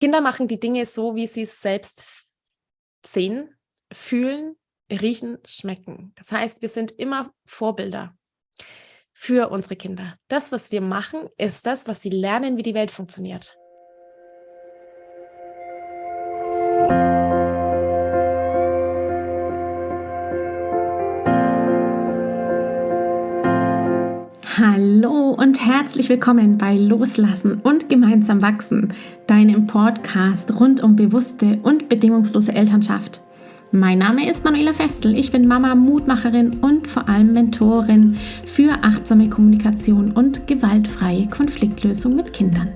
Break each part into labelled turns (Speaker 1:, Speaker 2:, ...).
Speaker 1: Kinder machen die Dinge so, wie sie es selbst sehen, fühlen, riechen, schmecken. Das heißt, wir sind immer Vorbilder für unsere Kinder. Das, was wir machen, ist das, was sie lernen, wie die Welt funktioniert.
Speaker 2: Hallo und herzlich willkommen bei Loslassen und gemeinsam wachsen, deinem Podcast rund um bewusste und bedingungslose Elternschaft. Mein Name ist Manuela Festel, ich bin Mama, Mutmacherin und vor allem Mentorin für achtsame Kommunikation und gewaltfreie Konfliktlösung mit Kindern.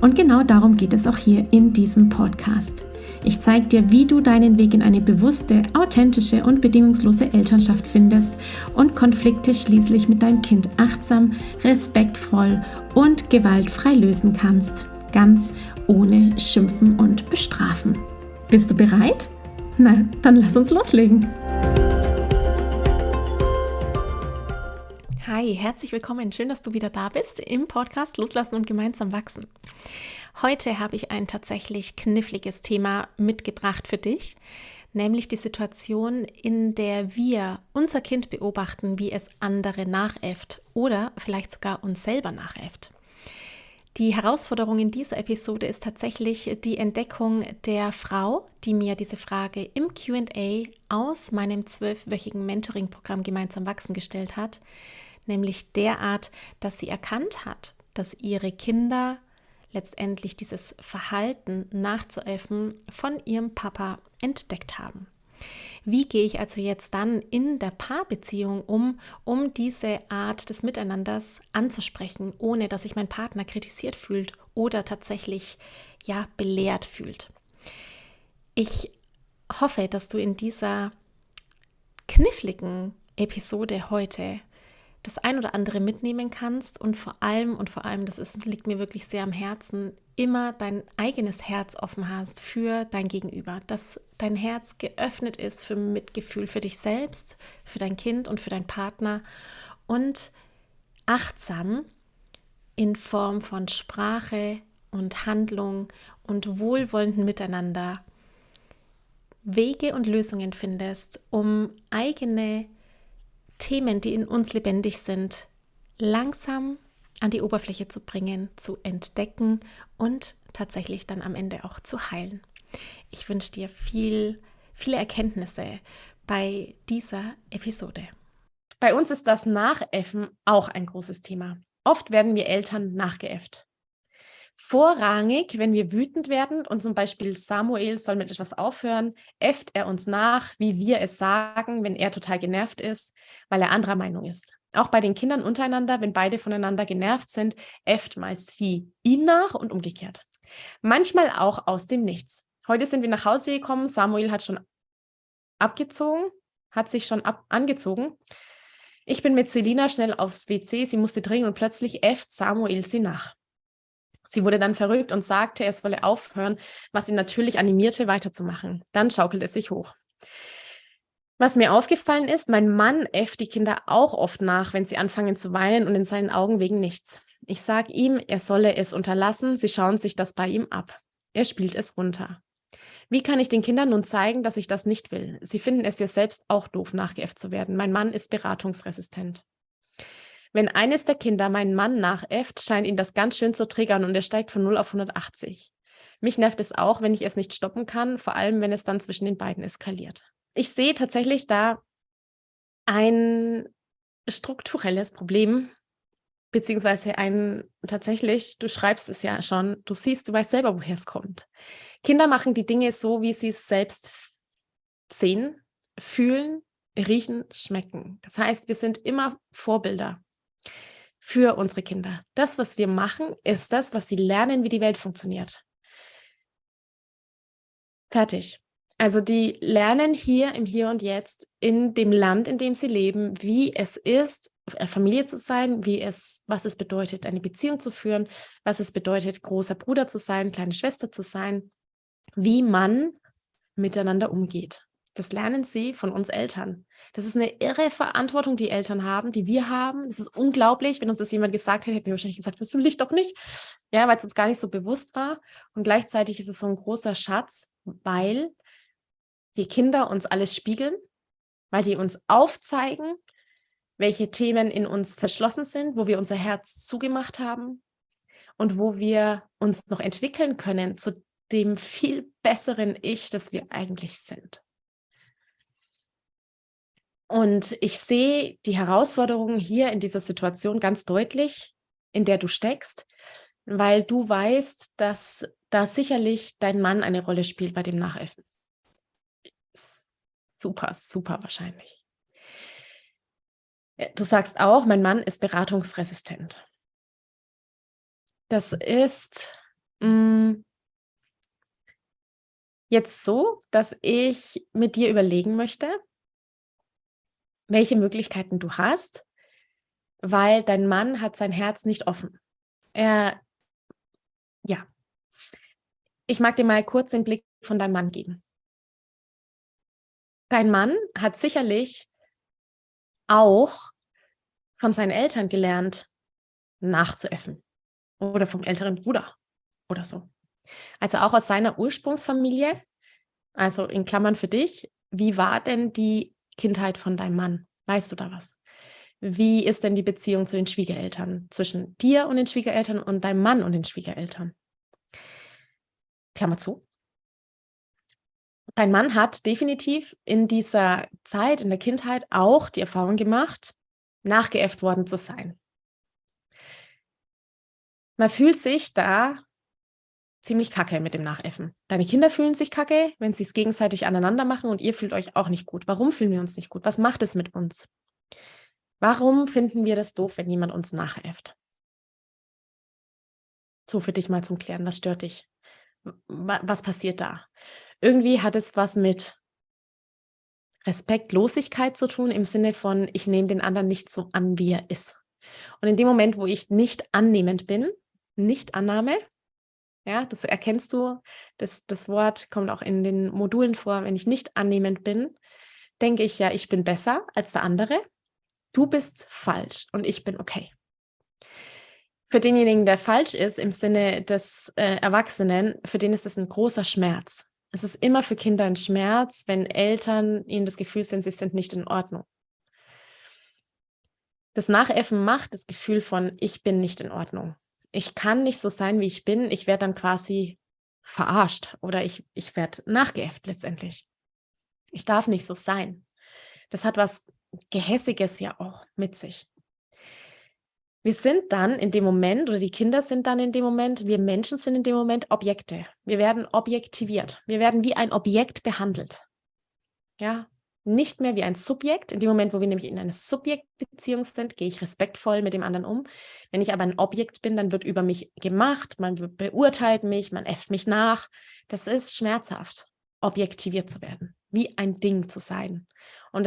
Speaker 2: Und genau darum geht es auch hier in diesem Podcast. Ich zeige dir, wie du deinen Weg in eine bewusste, authentische und bedingungslose Elternschaft findest und Konflikte schließlich mit deinem Kind achtsam, respektvoll und gewaltfrei lösen kannst. Ganz ohne Schimpfen und Bestrafen. Bist du bereit? Na, dann lass uns loslegen.
Speaker 1: Hi, herzlich willkommen. Schön, dass du wieder da bist im Podcast Loslassen und gemeinsam wachsen. Heute habe ich ein tatsächlich kniffliges Thema mitgebracht für dich, nämlich die Situation, in der wir unser Kind beobachten, wie es andere nachäfft oder vielleicht sogar uns selber nachäfft. Die Herausforderung in dieser Episode ist tatsächlich die Entdeckung der Frau, die mir diese Frage im Q&A aus meinem 12-wöchigen Mentoring-Programm Gemeinsam wachsen gestellt hat, nämlich derart, dass sie erkannt hat, dass ihre Kinder letztendlich dieses Verhalten nachzuäffen von ihrem Papa entdeckt haben. Wie gehe ich also jetzt dann in der Paarbeziehung um diese Art des Miteinanders anzusprechen, ohne dass sich mein Partner kritisiert fühlt oder tatsächlich belehrt fühlt? Ich hoffe, dass du in dieser kniffligen Episode heute das ein oder andere mitnehmen kannst und vor allem, liegt mir wirklich sehr am Herzen, immer dein eigenes Herz offen hast für dein Gegenüber, dass dein Herz geöffnet ist für Mitgefühl für dich selbst, für dein Kind und für deinen Partner und achtsam in Form von Sprache und Handlung und wohlwollendem Miteinander Wege und Lösungen findest, um eigene Themen, die in uns lebendig sind, langsam an die Oberfläche zu bringen, zu entdecken und tatsächlich dann am Ende auch zu heilen. Ich wünsche dir viele Erkenntnisse bei dieser Episode. Bei uns ist das Nachäffen auch ein großes Thema. Oft werden wir Eltern nachgeäfft. Vorrangig, wenn wir wütend werden und zum Beispiel Samuel soll mit etwas aufhören, äfft er uns nach, wie wir es sagen, wenn er total genervt ist, weil er anderer Meinung ist. Auch bei den Kindern untereinander, wenn beide voneinander genervt sind, äfft meist sie ihn nach und umgekehrt. Manchmal auch aus dem Nichts. Heute sind wir nach Hause gekommen, Samuel hat sich schon angezogen. Ich bin mit Selina schnell aufs WC, sie musste dringend und plötzlich äfft Samuel sie nach. Sie wurde dann verrückt und sagte, er solle aufhören, was ihn natürlich animierte, weiterzumachen. Dann schaukelt es sich hoch. Was mir aufgefallen ist, mein Mann äfft die Kinder auch oft nach, wenn sie anfangen zu weinen und in seinen Augen wegen nichts. Ich sage ihm, er solle es unterlassen, sie schauen sich das bei ihm ab. Er spielt es runter. Wie kann ich den Kindern nun zeigen, dass ich das nicht will? Sie finden es ja selbst auch doof, nachgeäfft zu werden. Mein Mann ist beratungsresistent. Wenn eines der Kinder meinen Mann nachäfft, scheint ihn das ganz schön zu triggern und er steigt von 0 auf 180. Mich nervt es auch, wenn ich es nicht stoppen kann, vor allem wenn es dann zwischen den beiden eskaliert. Ich sehe tatsächlich da ein strukturelles Problem, beziehungsweise du schreibst es ja schon, du weißt selber, woher es kommt. Kinder machen die Dinge so, wie sie es selbst sehen, fühlen, riechen, schmecken. Das heißt, wir sind immer Vorbilder für unsere Kinder. Das, was wir machen, ist das, was sie lernen, wie die Welt funktioniert. Fertig. Also die lernen hier im Hier und Jetzt, in dem Land, in dem sie leben, wie es ist, Familie zu sein, was es bedeutet, eine Beziehung zu führen, was es bedeutet, großer Bruder zu sein, kleine Schwester zu sein, wie man miteinander umgeht. Das lernen sie von uns Eltern. Das ist eine irre Verantwortung, die Eltern haben, die wir haben. Das ist unglaublich. Wenn uns das jemand gesagt hätte, hätten wir wahrscheinlich gesagt, das will ich doch nicht. Ja, weil es uns gar nicht so bewusst war. Und gleichzeitig ist es so ein großer Schatz, weil die Kinder uns alles spiegeln, weil die uns aufzeigen, welche Themen in uns verschlossen sind, wo wir unser Herz zugemacht haben und wo wir uns noch entwickeln können zu dem viel besseren Ich, das wir eigentlich sind. Und ich sehe die Herausforderungen hier in dieser Situation ganz deutlich, in der du steckst, weil du weißt, dass da sicherlich dein Mann eine Rolle spielt bei dem Nachäffen. Super, super wahrscheinlich. Du sagst auch, mein Mann ist beratungsresistent. Das ist jetzt so, dass ich mit dir überlegen möchte, welche Möglichkeiten du hast, weil dein Mann hat sein Herz nicht offen. Ich mag dir mal kurz den Blick von deinem Mann geben. Dein Mann hat sicherlich auch von seinen Eltern gelernt, nachzuäffen oder vom älteren Bruder oder so. Also auch aus seiner Ursprungsfamilie, also in Klammern für dich, wie war denn die Kindheit von deinem Mann? Weißt du da was? Wie ist denn die Beziehung zu den Schwiegereltern, zwischen dir und den Schwiegereltern und deinem Mann und den Schwiegereltern? Klammer zu. Dein Mann hat definitiv in dieser Zeit, in der Kindheit auch die Erfahrung gemacht, nachgeäfft worden zu sein. Man fühlt sich da ziemlich kacke mit dem Nachäffen. Deine Kinder fühlen sich kacke, wenn sie es gegenseitig aneinander machen und ihr fühlt euch auch nicht gut. Warum fühlen wir uns nicht gut? Was macht es mit uns? Warum finden wir das doof, wenn jemand uns nachäfft? So für dich mal zum Klären, was stört dich? Was passiert da? Irgendwie hat es was mit Respektlosigkeit zu tun, im Sinne von, ich nehme den anderen nicht so an, wie er ist. Und in dem Moment, wo ich nicht annehmend bin, Nicht-Annahme, ja, das erkennst du, das Wort kommt auch in den Modulen vor, wenn ich nicht annehmend bin, denke ich ja, ich bin besser als der andere, du bist falsch und ich bin okay. Für denjenigen, der falsch ist, im Sinne des Erwachsenen, für den ist es ein großer Schmerz. Es ist immer für Kinder ein Schmerz, wenn Eltern ihnen das Gefühl sind, sie sind nicht in Ordnung. Das Nachäffen macht das Gefühl von, ich bin nicht in Ordnung. Ich kann nicht so sein, wie ich bin. Ich werde dann quasi verarscht oder ich werde nachgeäfft letztendlich. Ich darf nicht so sein. Das hat was Gehässiges ja auch mit sich. Wir sind dann in dem Moment, oder die Kinder sind dann in dem Moment, wir Menschen sind in dem Moment Objekte. Wir werden objektiviert. Wir werden wie ein Objekt behandelt. Ja, nicht mehr wie ein Subjekt. In dem Moment, wo wir nämlich in einer Subjektbeziehung sind, gehe ich respektvoll mit dem anderen um. Wenn ich aber ein Objekt bin, dann wird über mich gemacht, man beurteilt mich, man äfft mich nach. Das ist schmerzhaft, objektiviert zu werden, wie ein Ding zu sein. Und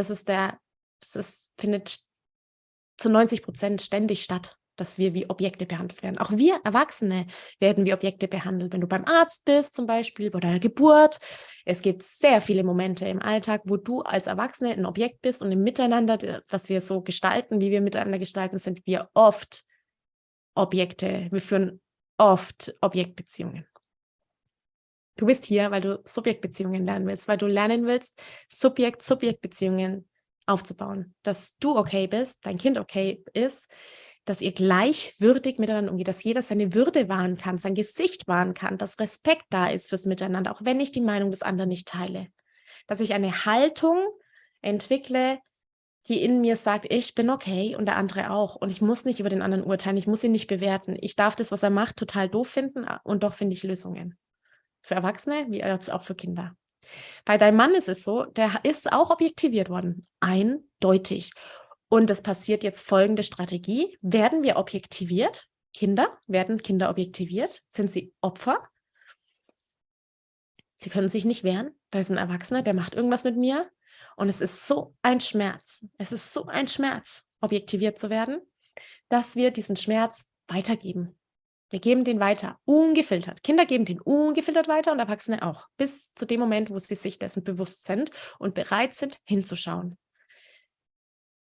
Speaker 1: findet zu 90% ständig statt, dass wir wie Objekte behandelt werden. Auch wir Erwachsene werden wie Objekte behandelt. Wenn du beim Arzt bist zum Beispiel, bei deiner Geburt. Es gibt sehr viele Momente im Alltag, wo du als Erwachsene ein Objekt bist und im Miteinander, was wir so gestalten, wie wir miteinander gestalten, sind wir oft Objekte. Wir führen oft Objektbeziehungen. Du bist hier, weil du Subjektbeziehungen lernen willst, weil du lernen willst, Subjekt-Subjekt-Beziehungen aufzubauen, dass du okay bist, dein Kind okay ist, dass ihr gleichwürdig miteinander umgeht, dass jeder seine Würde wahren kann, sein Gesicht wahren kann, dass Respekt da ist fürs Miteinander, auch wenn ich die Meinung des anderen nicht teile. Dass ich eine Haltung entwickle, die in mir sagt, ich bin okay und der andere auch. Und ich muss nicht über den anderen urteilen, ich muss ihn nicht bewerten. Ich darf das, was er macht, total doof finden und doch finde ich Lösungen. Für Erwachsene wie jetzt auch für Kinder. Bei deinem Mann ist es so, der ist auch objektiviert worden. Eindeutig. Und es passiert jetzt folgende Strategie. Werden wir objektiviert? Werden Kinder objektiviert? Sind sie Opfer? Sie können sich nicht wehren. Da ist ein Erwachsener, der macht irgendwas mit mir. Und es ist so ein Schmerz. Es ist so ein Schmerz, objektiviert zu werden, dass wir diesen Schmerz weitergeben. Wir geben den weiter, ungefiltert. Kinder geben den ungefiltert weiter und Erwachsene auch, bis zu dem Moment, wo sie sich dessen bewusst sind und bereit sind, hinzuschauen.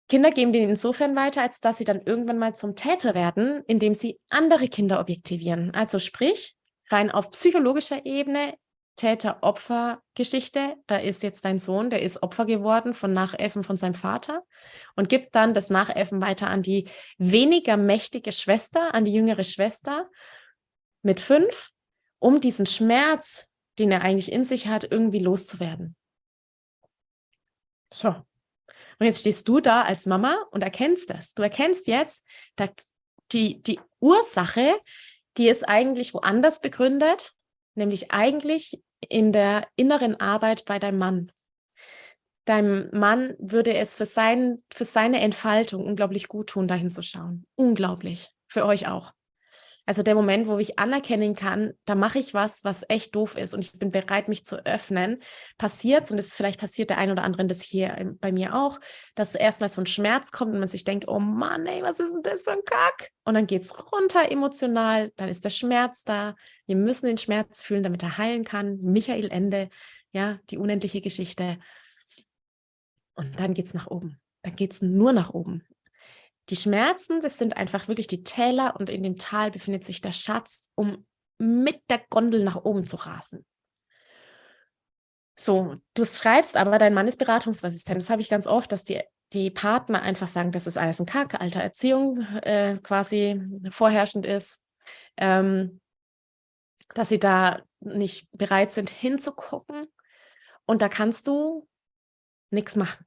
Speaker 1: Kinder geben den insofern weiter, als dass sie dann irgendwann mal zum Täter werden, indem sie andere Kinder objektivieren. Also sprich, rein auf psychologischer Ebene, Täter-Opfer-Geschichte, da ist jetzt dein Sohn, der ist Opfer geworden von Nachäffen von seinem Vater und gibt dann das Nachäffen weiter an die weniger mächtige Schwester, an die jüngere Schwester mit 5, um diesen Schmerz, den er eigentlich in sich hat, irgendwie loszuwerden. So. Und jetzt stehst du da als Mama und erkennst das. Du erkennst jetzt, die Ursache, die ist eigentlich woanders begründet, nämlich eigentlich in der inneren Arbeit bei deinem Mann. Deinem Mann würde es für seine Entfaltung unglaublich gut tun, da hinzuschauen. Unglaublich. Für euch auch. Also der Moment, wo ich anerkennen kann, da mache ich was echt doof ist und ich bin bereit, mich zu öffnen, passiert und vielleicht passiert der ein oder anderen das hier bei mir auch, dass erstmal so ein Schmerz kommt und man sich denkt, oh Mann, ey, was ist denn das für ein Kack? Und dann geht es runter emotional, dann ist der Schmerz da. Wir müssen den Schmerz fühlen, damit er heilen kann. Michael Ende, ja, die unendliche Geschichte. Und dann geht es nach oben. Dann geht es nur nach oben. Die Schmerzen, das sind einfach wirklich die Täler und in dem Tal befindet sich der Schatz, um mit der Gondel nach oben zu rasen. So, du schreibst aber, dein Mann ist beratungsresistent. Das habe ich ganz oft, dass die Partner einfach sagen, das ist alles ein Kack, alte Erziehung quasi vorherrschend ist, dass sie da nicht bereit sind hinzugucken und da kannst du nichts machen.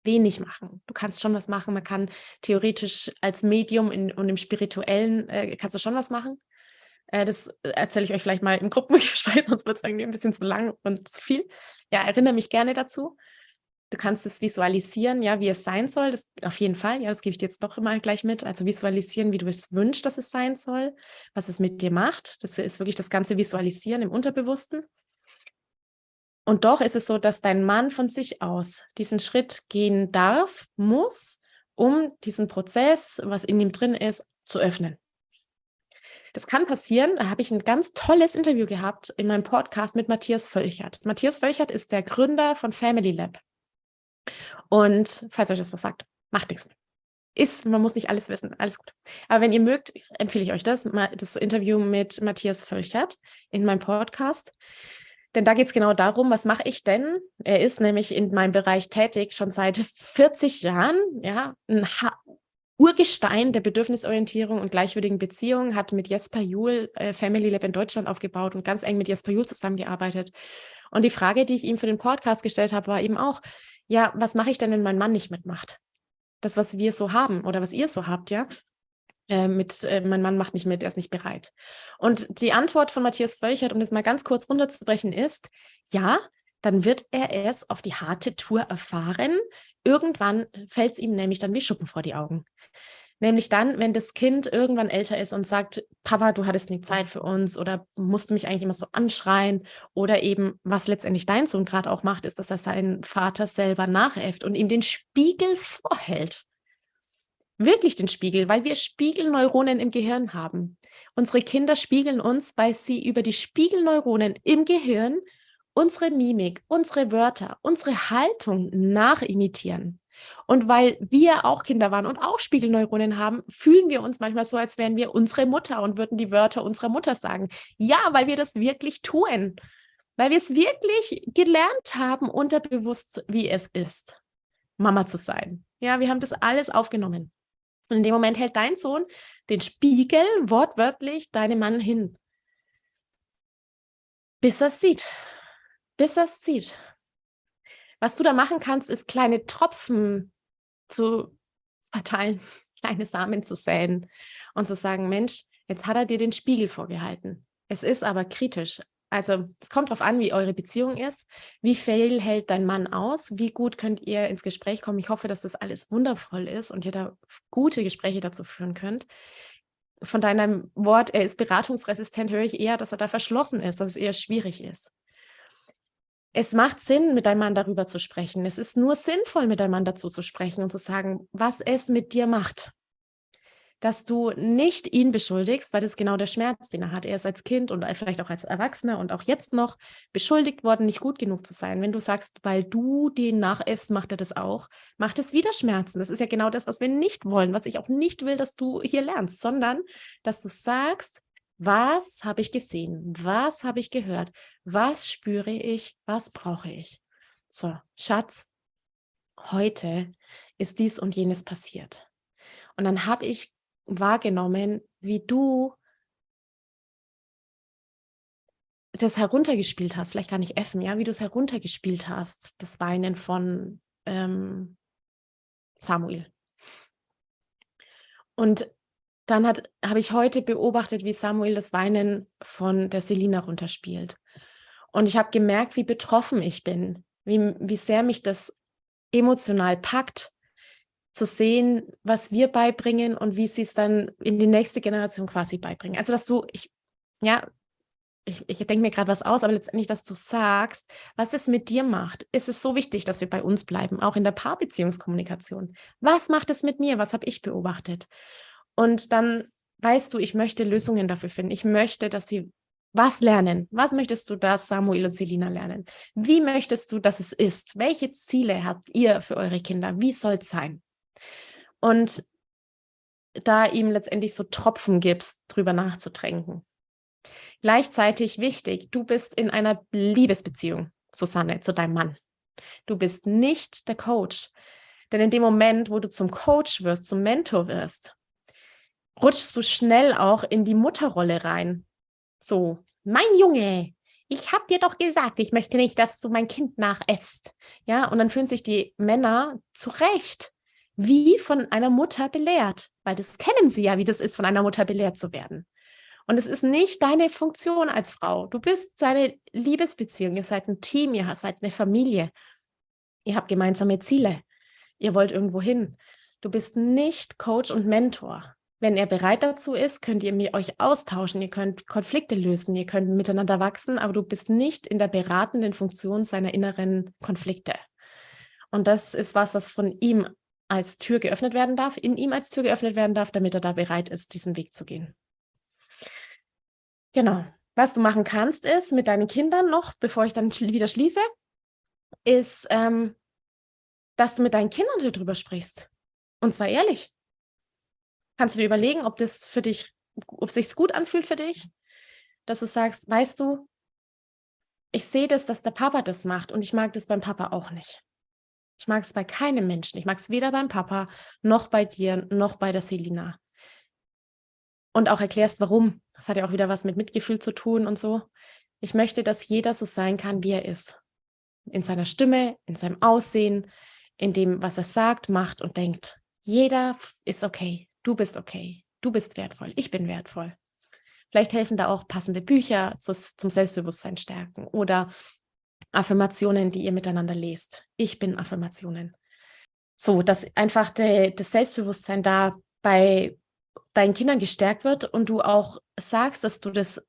Speaker 1: Wenig machen. Du kannst schon was machen. Man kann theoretisch als Medium und im Spirituellen kannst du schon was machen. Das erzähle ich euch vielleicht mal im Gruppengespräch, sonst wird es irgendwie ein bisschen zu lang und zu viel. Ja, erinnere mich gerne dazu. Du kannst es visualisieren, ja, wie es sein soll. Das auf jeden Fall, ja, das gebe ich dir jetzt doch immer gleich mit. Also visualisieren, wie du es wünschst, dass es sein soll, was es mit dir macht. Das ist wirklich das ganze Visualisieren im Unterbewussten. Und doch ist es so, dass dein Mann von sich aus diesen Schritt gehen darf, muss, um diesen Prozess, was in ihm drin ist, zu öffnen. Das kann passieren, da habe ich ein ganz tolles Interview gehabt in meinem Podcast mit Matthias Völchert. Matthias Völchert ist der Gründer von Family Lab. Und falls euch das was sagt, macht nichts. Man muss nicht alles wissen, alles gut. Aber wenn ihr mögt, empfehle ich euch das Interview mit Matthias Völchert in meinem Podcast. Denn da geht es genau darum, was mache ich denn? Er ist nämlich in meinem Bereich tätig, schon seit 40 Jahren, ja, ein Urgestein der Bedürfnisorientierung und gleichwürdigen Beziehungen, hat mit Jesper Juhl Family Lab in Deutschland aufgebaut und ganz eng mit Jesper Juhl zusammengearbeitet. Und die Frage, die ich ihm für den Podcast gestellt habe, war eben auch, ja, was mache ich denn, wenn mein Mann nicht mitmacht? Das, was wir so haben oder was ihr so habt, ja? Mein Mann macht nicht mit, er ist nicht bereit. Und die Antwort von Matthias Völchert, um das mal ganz kurz runterzubrechen, ist, ja, dann wird er es auf die harte Tour erfahren. Irgendwann fällt es ihm nämlich dann wie Schuppen vor die Augen. Nämlich dann, wenn das Kind irgendwann älter ist und sagt, Papa, du hattest nie Zeit für uns oder musst du mich eigentlich immer so anschreien oder eben, was letztendlich dein Sohn gerade auch macht, ist, dass er seinen Vater selber nachäfft und ihm den Spiegel vorhält. Wirklich den Spiegel, weil wir Spiegelneuronen im Gehirn haben. Unsere Kinder spiegeln uns, weil sie über die Spiegelneuronen im Gehirn unsere Mimik, unsere Wörter, unsere Haltung nachimitieren. Und weil wir auch Kinder waren und auch Spiegelneuronen haben, fühlen wir uns manchmal so, als wären wir unsere Mutter und würden die Wörter unserer Mutter sagen. Ja, weil wir das wirklich tun. Weil wir es wirklich gelernt haben, unterbewusst, wie es ist, Mama zu sein. Ja, wir haben das alles aufgenommen. Und in dem Moment hält dein Sohn den Spiegel wortwörtlich deinem Mann hin. Bis er es sieht. Bis er es sieht. Was du da machen kannst, ist kleine Tropfen zu verteilen, kleine Samen zu säen und zu sagen, Mensch, jetzt hat er dir den Spiegel vorgehalten. Es ist aber kritisch. Also es kommt darauf an, wie eure Beziehung ist, wie viel hält dein Mann aus, wie gut könnt ihr ins Gespräch kommen. Ich hoffe, dass das alles wundervoll ist und ihr da gute Gespräche dazu führen könnt. Von deinem Wort, er ist beratungsresistent, höre ich eher, dass er da verschlossen ist, dass es eher schwierig ist. Es macht Sinn, mit deinem Mann darüber zu sprechen. Es ist nur sinnvoll, mit deinem Mann dazu zu sprechen und zu sagen, was es mit dir macht. dass du nicht ihn beschuldigst, weil das ist genau der Schmerz, den er hat. Er ist als Kind und vielleicht auch als Erwachsener und auch jetzt noch beschuldigt worden, nicht gut genug zu sein. Wenn du sagst, weil du den nachäffst, macht er das auch, macht es wieder Schmerzen. Das ist ja genau das, was wir nicht wollen, was ich auch nicht will, dass du hier lernst, sondern dass du sagst, was habe ich gesehen? Was habe ich gehört? Was spüre ich? Was brauche ich? So, Schatz, heute ist dies und jenes passiert. Und dann habe ich wahrgenommen, wie du das heruntergespielt hast, vielleicht gar nicht Effen, ja, wie du es heruntergespielt hast, das Weinen von Samuel. Und dann habe ich heute beobachtet, wie Samuel das Weinen von der Selina runterspielt. Und ich habe gemerkt, wie betroffen ich bin, wie sehr mich das emotional packt, zu sehen, was wir beibringen und wie sie es dann in die nächste Generation quasi beibringen. Also, dass ich denke mir gerade was aus, aber letztendlich, dass du sagst, was es mit dir macht. Ist es so wichtig, dass wir bei uns bleiben, auch in der Paarbeziehungskommunikation. Was macht es mit mir? Was habe ich beobachtet? Und dann weißt du, ich möchte Lösungen dafür finden. Ich möchte, dass sie was lernen. Was möchtest du, dass Samuel und Selina lernen? Wie möchtest du, dass es ist? Welche Ziele habt ihr für eure Kinder? Wie soll es sein? Und da ihm letztendlich so Tropfen gibst, drüber nachzudenken. Gleichzeitig wichtig, du bist in einer Liebesbeziehung, Susanne, zu deinem Mann. Du bist nicht der Coach. Denn in dem Moment, wo du zum Coach wirst, zum Mentor wirst, rutschst du schnell auch in die Mutterrolle rein. So, mein Junge, ich habe dir doch gesagt, ich möchte nicht, dass du mein Kind nachäffst. Ja, und dann fühlen sich die Männer zu Recht wie von einer Mutter belehrt, weil das kennen sie ja, wie das ist, von einer Mutter belehrt zu werden. Und es ist nicht deine Funktion als Frau. Du bist seine Liebesbeziehung. Ihr seid ein Team, ihr seid eine Familie. Ihr habt gemeinsame Ziele. Ihr wollt irgendwo hin. Du bist nicht Coach und Mentor. Wenn er bereit dazu ist, könnt ihr euch austauschen, ihr könnt Konflikte lösen, ihr könnt miteinander wachsen, aber du bist nicht in der beratenden Funktion seiner inneren Konflikte. Und das ist was von ihm als Tür geöffnet werden darf, in ihm als Tür geöffnet werden darf, damit er da bereit ist, diesen Weg zu gehen. Genau. Was du machen kannst, ist mit deinen Kindern noch, bevor ich dann wieder schließe, ist, dass du mit deinen Kindern darüber sprichst. Und zwar ehrlich. Kannst du dir überlegen, ob es sich gut anfühlt für dich, dass du sagst, weißt du, ich sehe das, dass der Papa das macht und ich mag das beim Papa auch nicht. Ich mag es bei keinem Menschen. Ich mag es weder beim Papa, noch bei dir, noch bei der Selina. Und auch erklärst, warum. Das hat ja auch wieder was mit Mitgefühl zu tun und so. Ich möchte, dass jeder so sein kann, wie er ist. In seiner Stimme, in seinem Aussehen, in dem, was er sagt, macht und denkt. Jeder ist okay. Du bist okay. Du bist wertvoll. Ich bin wertvoll. Vielleicht helfen da auch passende Bücher zum Selbstbewusstsein stärken oder Affirmationen, die ihr miteinander lest. Ich bin Affirmationen. So, dass einfach das Selbstbewusstsein da bei deinen Kindern gestärkt wird und du auch sagst, dass du das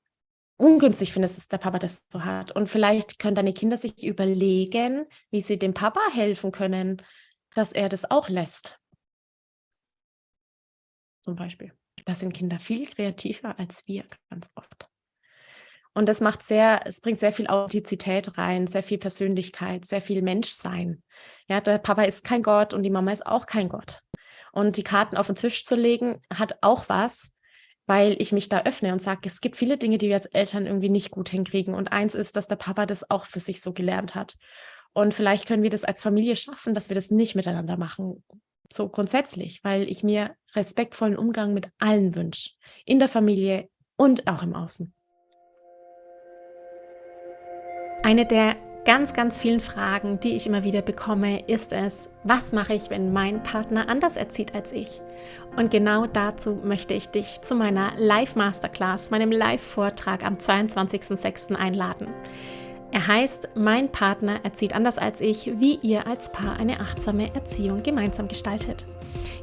Speaker 1: ungünstig findest, dass der Papa das so hat. Und vielleicht können deine Kinder sich überlegen, wie sie dem Papa helfen können, dass er das auch lässt. Zum Beispiel. Da sind Kinder viel kreativer als wir, ganz oft. Und es bringt sehr viel Authentizität rein, sehr viel Persönlichkeit, sehr viel Menschsein. Ja, der Papa ist kein Gott und die Mama ist auch kein Gott. Und die Karten auf den Tisch zu legen, hat auch was, weil ich mich da öffne und sage, es gibt viele Dinge, die wir als Eltern irgendwie nicht gut hinkriegen. Und eins ist, dass der Papa das auch für sich so gelernt hat. Und vielleicht können wir das als Familie schaffen, dass wir das nicht miteinander machen. So grundsätzlich, weil ich mir respektvollen Umgang mit allen wünsche. In der Familie und auch im Außen. Eine der ganz, ganz vielen Fragen, die ich immer wieder bekomme, ist es, was mache ich, wenn mein Partner anders erzieht als ich? Und genau dazu möchte ich dich zu meiner Live-Masterclass, meinem Live-Vortrag am 22.06. einladen. Er heißt Mein Partner erzieht anders als ich, wie ihr als Paar eine achtsame Erziehung gemeinsam gestaltet.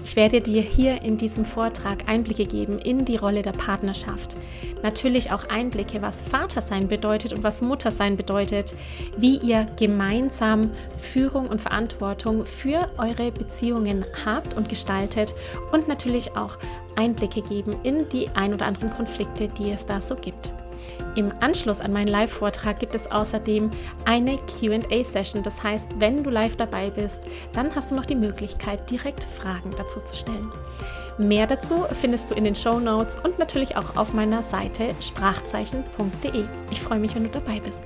Speaker 1: Ich werde dir hier in diesem Vortrag Einblicke geben in die Rolle der Partnerschaft. Natürlich auch Einblicke, was Vatersein bedeutet und was Muttersein bedeutet, wie ihr gemeinsam Führung und Verantwortung für eure Beziehungen habt und gestaltet und natürlich auch Einblicke geben in die ein oder anderen Konflikte, die es da so gibt. Im Anschluss an meinen Live-Vortrag gibt es außerdem eine Q&A-Session. Das heißt, wenn du live dabei bist, dann hast du noch die Möglichkeit, direkt Fragen dazu zu stellen. Mehr dazu findest du in den Shownotes und natürlich auch auf meiner Seite sprachzeichen.de. Ich freue mich, wenn du dabei bist.